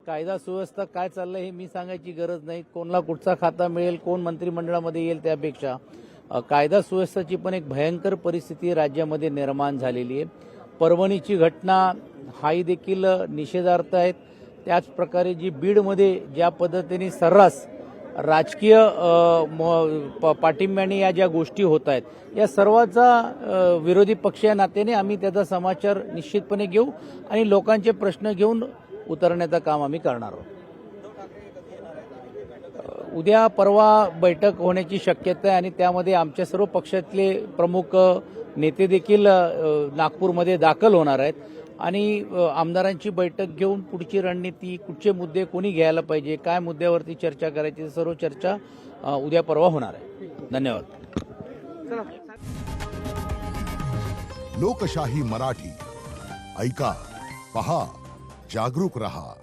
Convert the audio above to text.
कायदा सुव्यवस्था काय चाललंय हे मी सांगायची गरज नाही. कोणाला कुठचा खाता मिळेल, कोण मंत्रिमंडळामध्ये येईल, त्यापेक्षा कायदा सुव्यवस्थेची पण एक भयंकर परिस्थिती राज्यामध्ये निर्माण झालेली आहे. परभणीची घटना हाही देखील निषेधार्थ आहेत. त्याच प्रकारे जी बीडमध्ये ज्या पद्धतीने सर्रास राजकीय पाठिंब्याने या ज्या गोष्टी होत आहेत, या सर्वाचा विरोधी पक्ष या नात्याने आम्ही त्याचा समाचार निश्चितपणे घेऊ आणि लोकांचे प्रश्न घेऊन उतरण्याचं काम आम्ही करणार आहोत. उद्या परवा बैठक होण्याची शक्यता आहे आणि त्यामध्ये आमच्या सर्व पक्षातले प्रमुख नेते देखील नागपूरमध्ये दाखल होणार आहेत आणि आमदारांची बैठक घेऊन पुढची रणनीती, कुठचे मुद्दे कोणी घ्यायला पाहिजे, काय मुद्द्यावरती चर्चा करायची, सर्व चर्चा उद्या परवा होणार आहे. धन्यवाद. लोकशाही मराठी ऐका, पहा, जागरूक रहा.